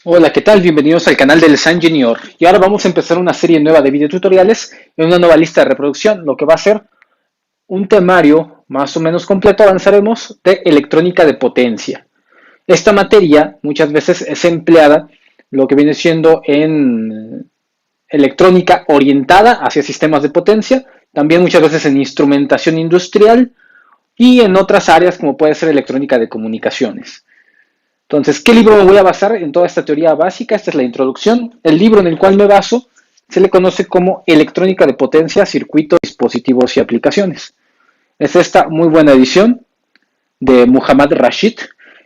Hola, ¿qué tal? Bienvenidos al canal del San Junior. Y ahora vamos a empezar una serie nueva de videotutoriales en una nueva lista de reproducción, lo que va a ser un temario más o menos completo, avanzaremos, de electrónica de potencia. Esta materia muchas veces es empleada, lo que viene siendo en electrónica orientada hacia sistemas de potencia, también muchas veces en instrumentación industrial y en otras áreas como puede ser electrónica de comunicaciones. Entonces, ¿qué libro me voy a basar en toda esta teoría básica? Esta es la introducción. El libro en el cual me baso se le conoce como Electrónica de Potencia, Circuitos, Dispositivos y Aplicaciones. Es esta muy buena edición de Muhammad Rashid.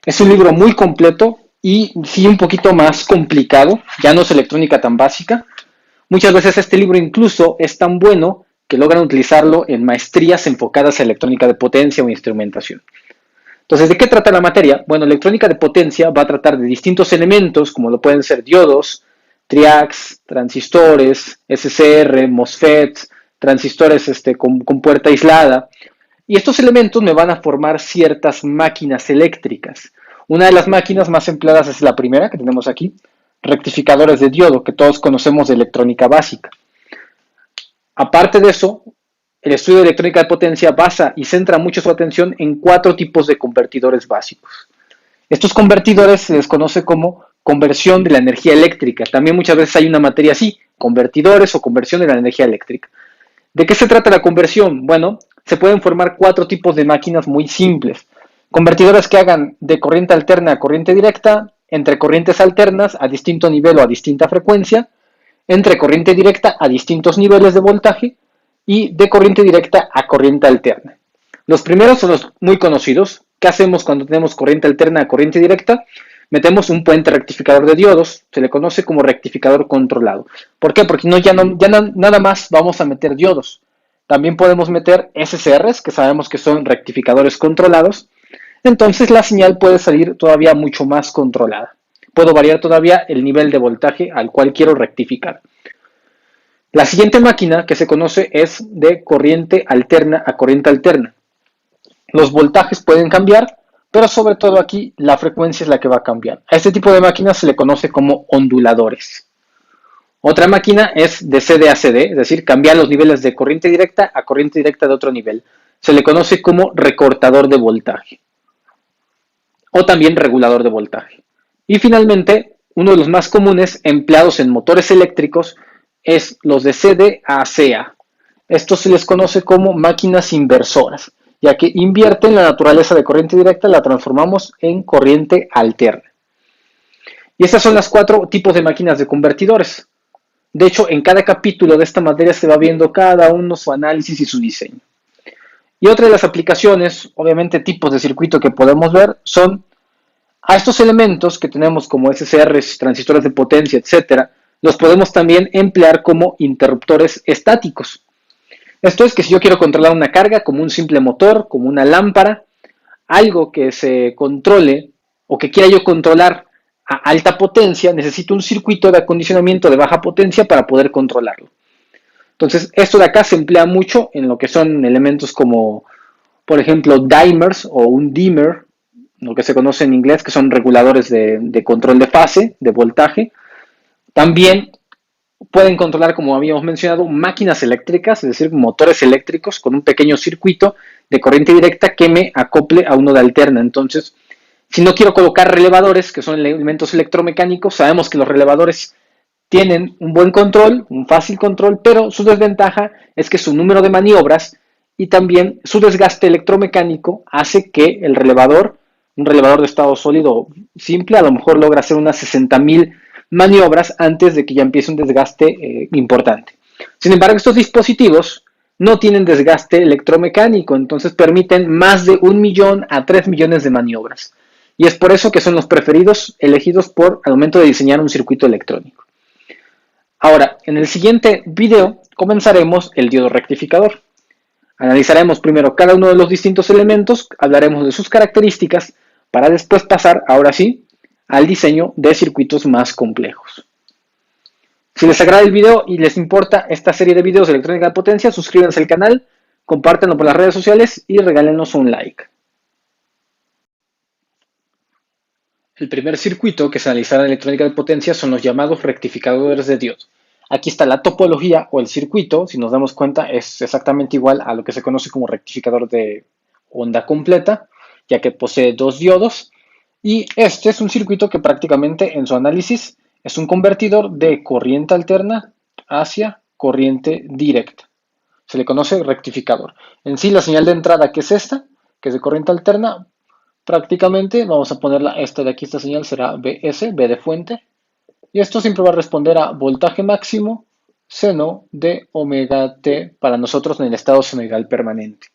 Es un libro muy completo y sí un poquito más complicado, ya no es electrónica tan básica. Muchas veces este libro incluso es tan bueno que logran utilizarlo en maestrías enfocadas a electrónica de potencia o instrumentación. Entonces, ¿de qué trata la materia? Bueno, electrónica de potencia va a tratar de distintos elementos, como lo pueden ser diodos, triacs, transistores, SCR, MOSFETs, transistores con puerta aislada. Y estos elementos me van a formar ciertas máquinas eléctricas. Una de las máquinas más empleadas es la primera que tenemos aquí, rectificadores de diodo, que todos conocemos de electrónica básica. Aparte de eso, el estudio de electrónica de potencia basa y centra mucho su atención en cuatro tipos de convertidores básicos. Estos convertidores se les conoce como conversión de la energía eléctrica. También muchas veces hay una materia así, convertidores o conversión de la energía eléctrica. ¿De qué se trata la conversión? Bueno, se pueden formar cuatro tipos de máquinas muy simples. Convertidores que hagan de corriente alterna a corriente directa, entre corrientes alternas a distinto nivel o a distinta frecuencia, entre corriente directa a distintos niveles de voltaje y de corriente directa a corriente alterna. Los primeros son los muy conocidos. ¿Qué hacemos cuando tenemos corriente alterna a corriente directa? Metemos un puente rectificador de diodos, se le conoce como rectificador controlado. ¿Por qué? Porque nada más vamos a meter diodos. También podemos meter SCRs, que sabemos que son rectificadores controlados. Entonces la señal puede salir todavía mucho más controlada. Puedo variar todavía el nivel de voltaje al cual quiero rectificar. La siguiente máquina que se conoce es de corriente alterna a corriente alterna. Los voltajes pueden cambiar, pero sobre todo aquí la frecuencia es la que va a cambiar. A este tipo de máquinas se le conoce como onduladores. Otra máquina es de CD a CD, es decir, cambiar los niveles de corriente directa a corriente directa de otro nivel. Se le conoce como recortador de voltaje o también regulador de voltaje. Y finalmente, uno de los más comunes empleados en motores eléctricos es los de CD a CA. Estos se les conoce como máquinas inversoras, ya que invierten la naturaleza de corriente directa, la transformamos en corriente alterna. Y estas son las cuatro tipos de máquinas de convertidores. De hecho, en cada capítulo de esta materia se va viendo cada uno su análisis y su diseño. Y otra de las aplicaciones, obviamente tipos de circuito que podemos ver, son a estos elementos que tenemos como SCRs, transistores de potencia, etcétera, los podemos también emplear como interruptores estáticos. Esto es que si yo quiero controlar una carga como un simple motor, como una lámpara, algo que se controle o que quiera yo controlar a alta potencia, necesito un circuito de acondicionamiento de baja potencia para poder controlarlo. Entonces, esto de acá se emplea mucho en lo que son elementos como, por ejemplo, dimers o un dimmer, lo que se conoce en inglés, que son reguladores de control de fase, de voltaje. También pueden controlar, como habíamos mencionado, máquinas eléctricas, es decir, motores eléctricos con un pequeño circuito de corriente directa que me acople a uno de alterna. Entonces, si no quiero colocar relevadores, que son elementos electromecánicos, sabemos que los relevadores tienen un buen control, un fácil control, pero su desventaja es que su número de maniobras y también su desgaste electromecánico hace que el relevador, un relevador de estado sólido simple, a lo mejor logra hacer unas 60.000 maniobras antes de que ya empiece un desgaste importante. Sin embargo, estos dispositivos no tienen desgaste electromecánico, entonces permiten más de 1.000.000 a 3.000.000 de maniobras. Y es por eso que son los preferidos elegidos al momento de diseñar un circuito electrónico. Ahora, en el siguiente video comenzaremos el diodo rectificador. Analizaremos primero cada uno de los distintos elementos, hablaremos de sus características, para después pasar, ahora sí, al diseño de circuitos más complejos. Si les agrada el video y les importa esta serie de videos de electrónica de potencia, suscríbanse al canal, compártanlo por las redes sociales y regálenos un like. El primer circuito que se analizará en electrónica de potencia son los llamados rectificadores de diodo. Aquí está la topología o el circuito, si nos damos cuenta es exactamente igual a lo que se conoce como rectificador de onda completa, ya que posee dos diodos, y este es un circuito que prácticamente en su análisis es un convertidor de corriente alterna hacia corriente directa. Se le conoce rectificador. En sí la señal de entrada, que es esta, que es de corriente alterna, prácticamente vamos a ponerla, esta de aquí, esta señal será Bs, B de fuente, y esto siempre va a responder a voltaje máximo seno de omega t para nosotros en el estado senoidal permanente.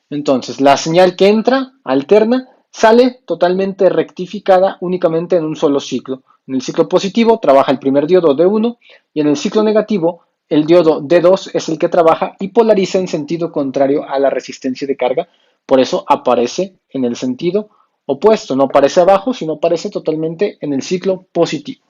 Entonces, la señal que entra, alterna, sale totalmente rectificada únicamente en un solo ciclo. En el ciclo positivo trabaja el primer diodo D1 y en el ciclo negativo el diodo D2 es el que trabaja y polariza en sentido contrario a la resistencia de carga. Por eso aparece en el sentido opuesto, no aparece abajo, sino aparece totalmente en el ciclo positivo.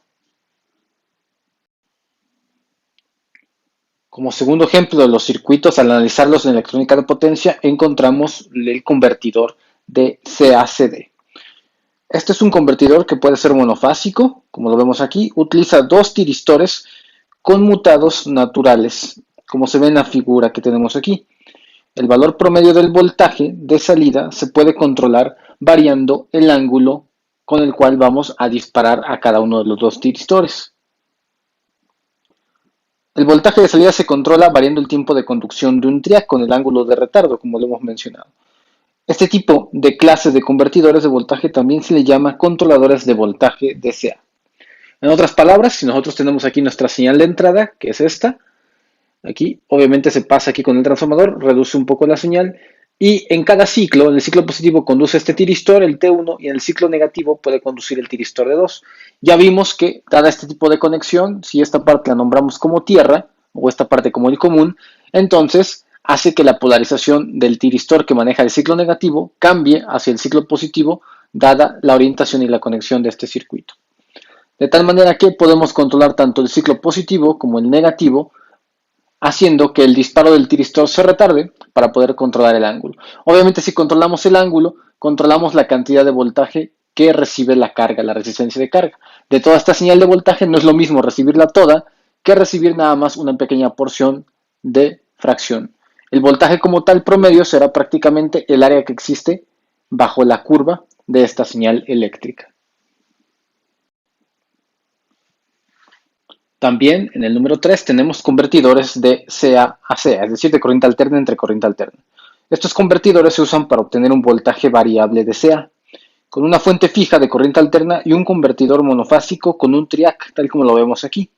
Como segundo ejemplo de los circuitos, al analizarlos en electrónica de potencia, encontramos el convertidor de CACD. Este es un convertidor que puede ser monofásico, como lo vemos aquí, utiliza dos tiristores conmutados naturales, como se ve en la figura que tenemos aquí. El valor promedio del voltaje de salida se puede controlar variando el ángulo con el cual vamos a disparar a cada uno de los dos tiristores. El voltaje de salida se controla variando el tiempo de conducción de un triac con el ángulo de retardo, como lo hemos mencionado. Este tipo de clase de convertidores de voltaje también se le llama controladores de voltaje DCA. En otras palabras, si nosotros tenemos aquí nuestra señal de entrada, que es esta, aquí obviamente se pasa aquí con el transformador, reduce un poco la señal, y en cada ciclo, en el ciclo positivo conduce este tiristor, el T1, y en el ciclo negativo puede conducir el tiristor de 2. Ya vimos que, dada este tipo de conexión, si esta parte la nombramos como tierra, o esta parte como el común, entonces hace que la polarización del tiristor que maneja el ciclo negativo cambie hacia el ciclo positivo, dada la orientación y la conexión de este circuito. De tal manera que podemos controlar tanto el ciclo positivo como el negativo, haciendo que el disparo del tiristor se retarde para poder controlar el ángulo. Obviamente, si controlamos el ángulo, controlamos la cantidad de voltaje que recibe la carga, la resistencia de carga. De toda esta señal de voltaje no es lo mismo recibirla toda que recibir nada más una pequeña porción de fracción. El voltaje como tal promedio será prácticamente el área que existe bajo la curva de esta señal eléctrica. También en el número 3 tenemos convertidores de CA a CA, es decir, de corriente alterna entre corriente alterna. Estos convertidores se usan para obtener un voltaje variable de CA, con una fuente fija de corriente alterna y un convertidor monofásico con un triac, tal como lo vemos aquí.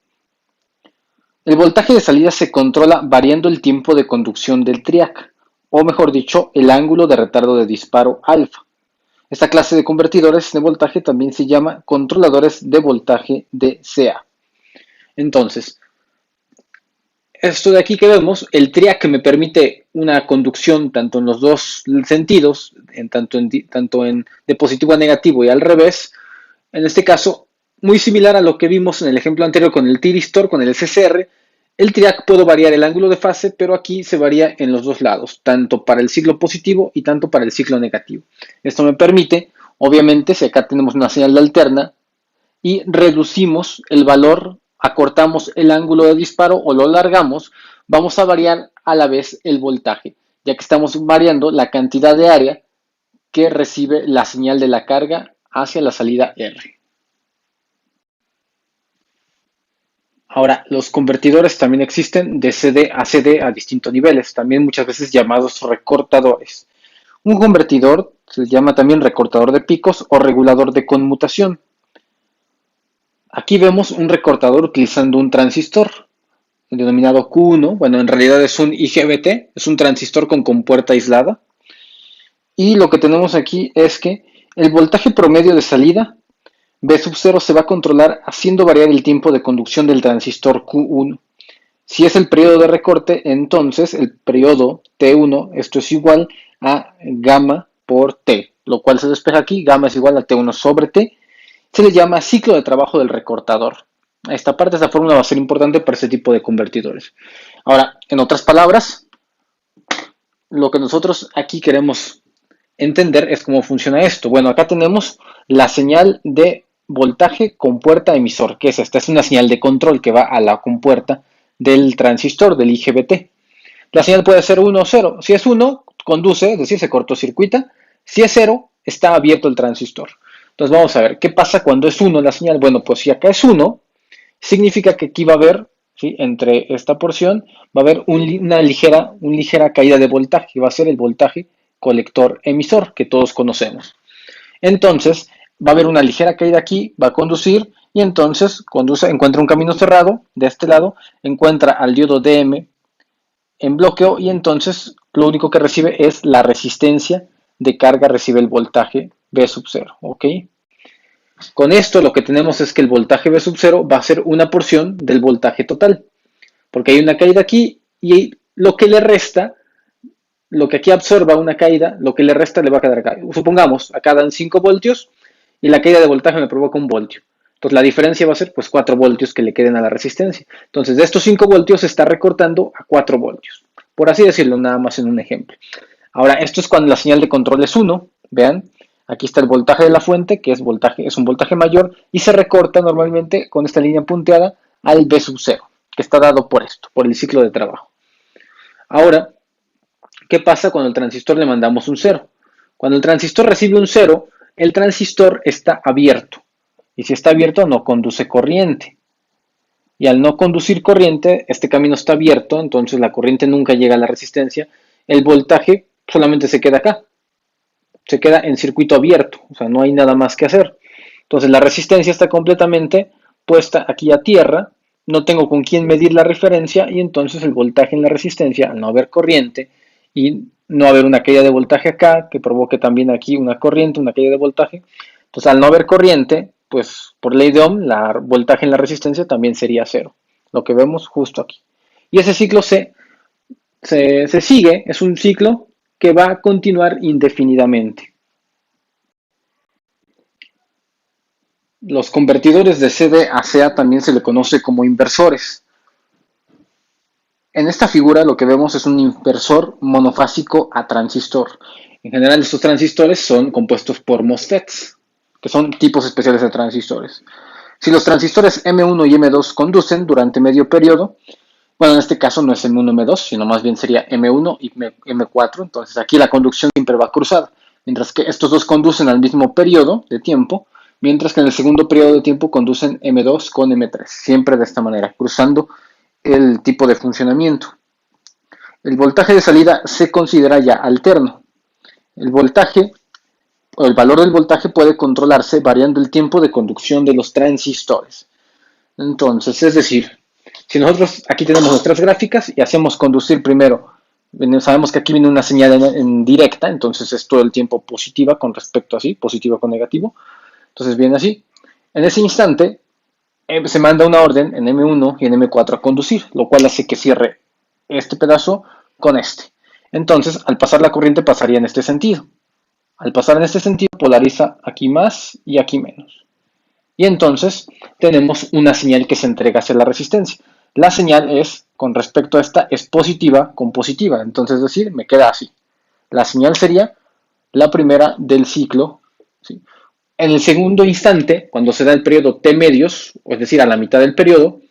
El voltaje de salida se controla variando el tiempo de conducción del triac, o mejor dicho, el ángulo de retardo de disparo alfa. Esta clase de convertidores de voltaje también se llama controladores de voltaje de CA. Entonces, esto de aquí que vemos, el triac me permite una conducción tanto en los dos sentidos, tanto en de positivo a negativo y al revés. En este caso, muy similar a lo que vimos en el ejemplo anterior con el tiristor, con el CCR, el triac puedo variar el ángulo de fase, pero aquí se varía en los dos lados, tanto para el ciclo positivo y tanto para el ciclo negativo. Esto me permite, obviamente, si acá tenemos una señal de alterna, y reducimos el valor, acortamos el ángulo de disparo o lo alargamos, vamos a variar a la vez el voltaje, ya que estamos variando la cantidad de área que recibe la señal de la carga hacia la salida R. Ahora, los convertidores también existen de CD a CD a distintos niveles, también muchas veces llamados recortadores. Un convertidor se llama también recortador de picos o regulador de conmutación. Aquí vemos un recortador utilizando un transistor denominado Q1. Bueno, en realidad es un IGBT, es un transistor con compuerta aislada. Y lo que tenemos aquí es que el voltaje promedio de salida V sub 0 se va a controlar haciendo variar el tiempo de conducción del transistor Q1. Si es el periodo de recorte, entonces el periodo T1, esto es igual a gamma por T, lo cual se despeja aquí, gamma es igual a T1 sobre T. Se le llama ciclo de trabajo del recortador. Esta fórmula va a ser importante para este tipo de convertidores. Ahora, en otras palabras, lo que nosotros aquí queremos entender es cómo funciona esto. Bueno, acá tenemos la señal de voltaje compuerta emisor, que es esta, es una señal de control que va a la compuerta del transistor, del IGBT. La señal puede ser 1 o 0. Si es 1, conduce, es decir, se cortocircuita. Si es 0, está abierto el transistor. Entonces vamos a ver, ¿qué pasa cuando es 1 la señal? Bueno, pues si acá es 1, significa que aquí va a haber, ¿sí?, entre esta porción, va a haber una ligera caída de voltaje, que va a ser el voltaje colector emisor, que todos conocemos. Entonces, va a haber una ligera caída aquí, va a conducir, y entonces conduce, encuentra un camino cerrado, de este lado, encuentra al diodo DM en bloqueo, y entonces lo único que recibe es la resistencia de carga, recibe el voltaje V sub 0, ¿ok? Con esto lo que tenemos es que el voltaje V sub 0 va a ser una porción del voltaje total, porque hay una caída aquí y lo que le resta, lo que aquí absorba una caída, lo que le resta le va a quedar acá. Supongamos, acá dan 5 voltios y la caída de voltaje me provoca 1 voltio. Entonces la diferencia va a ser pues 4 voltios que le queden a la resistencia. Entonces de estos 5 voltios se está recortando a 4 voltios. Por así decirlo, nada más en un ejemplo. Ahora, esto es cuando la señal de control es 1. Vean, aquí está el voltaje de la fuente, que es un voltaje mayor, y se recorta normalmente con esta línea punteada al V sub 0, que está dado por esto, por el ciclo de trabajo. Ahora, ¿qué pasa cuando al transistor le mandamos un 0? Cuando el transistor recibe un 0, el transistor está abierto. Y si está abierto, no conduce corriente. Y al no conducir corriente, este camino está abierto, entonces la corriente nunca llega a la resistencia. El voltaje solamente se queda acá. Se queda en circuito abierto, o sea, no hay nada más que hacer. Entonces la resistencia está completamente puesta aquí a tierra, no tengo con quién medir la referencia y entonces el voltaje en la resistencia, al no haber corriente y no haber una caída de voltaje acá, que provoque también aquí una corriente, una caída de voltaje, pues al no haber corriente, pues por ley de Ohm, la voltaje en la resistencia también sería 0, lo que vemos justo aquí. Y ese ciclo se sigue, es un ciclo que va a continuar indefinidamente. Los convertidores de CD a CA también se le conoce como inversores. En esta figura lo que vemos es un inversor monofásico a transistor. En general estos transistores son compuestos por MOSFETs, que son tipos especiales de transistores. Si los transistores M1 y M2 conducen durante medio periodo, bueno, en este caso no es M1 M2, sino más bien sería M1 y M4, entonces aquí la conducción siempre va cruzada, mientras que estos dos conducen al mismo periodo de tiempo, mientras que en el segundo periodo de tiempo conducen M2 con M3, siempre de esta manera, cruzando el tipo de funcionamiento. El voltaje de salida se considera ya alterno. El voltaje o el valor del voltaje puede controlarse variando el tiempo de conducción de los transistores. Entonces, es decir, si nosotros aquí tenemos nuestras gráficas y hacemos conducir primero, sabemos que aquí viene una señal en directa, entonces es todo el tiempo positiva con respecto a así, positiva con negativo. Entonces viene así. En ese instante se manda una orden en M1 y en M4 a conducir, lo cual hace que cierre este pedazo con este. Entonces, al pasar la corriente pasaría en este sentido. Al pasar en este sentido, polariza aquí más y aquí menos. Y entonces tenemos una señal que se entrega hacia la resistencia. La señal es, con respecto a esta, es positiva con positiva. Entonces, es decir, me queda así. La señal sería la primera del ciclo, ¿sí? En el segundo instante, cuando se da el periodo T medios, es decir, a la mitad del periodo,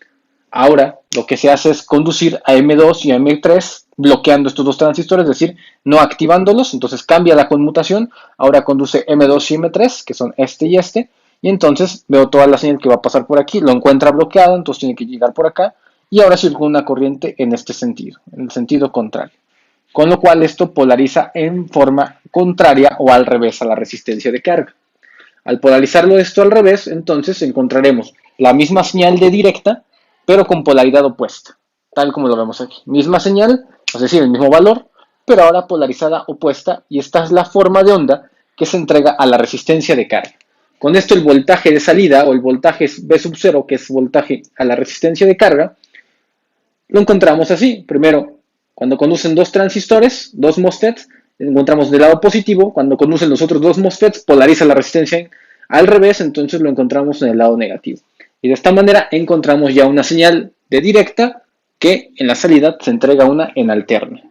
ahora lo que se hace es conducir a M2 y a M3 bloqueando estos dos transistores, es decir, no activándolos, entonces cambia la conmutación, ahora conduce M2 y M3, que son este, y entonces veo toda la señal que va a pasar por aquí, lo encuentra bloqueado, entonces tiene que llegar por acá, y ahora circula una corriente en este sentido, en el sentido contrario. Con lo cual esto polariza en forma contraria o al revés a la resistencia de carga. Al polarizarlo esto al revés, entonces encontraremos la misma señal de directa, pero con polaridad opuesta, tal como lo vemos aquí. Misma señal, es decir, el mismo valor, pero ahora polarizada opuesta, y esta es la forma de onda que se entrega a la resistencia de carga. Con esto el voltaje de salida, o el voltaje V sub 0, que es voltaje a la resistencia de carga, lo encontramos así. Primero, cuando conducen dos transistores, dos MOSFETs, encontramos del lado positivo. Cuando conducen los otros dos MOSFETs, polariza la resistencia al revés, entonces lo encontramos en el lado negativo. Y de esta manera encontramos ya una señal de directa que en la salida se entrega una en alterna.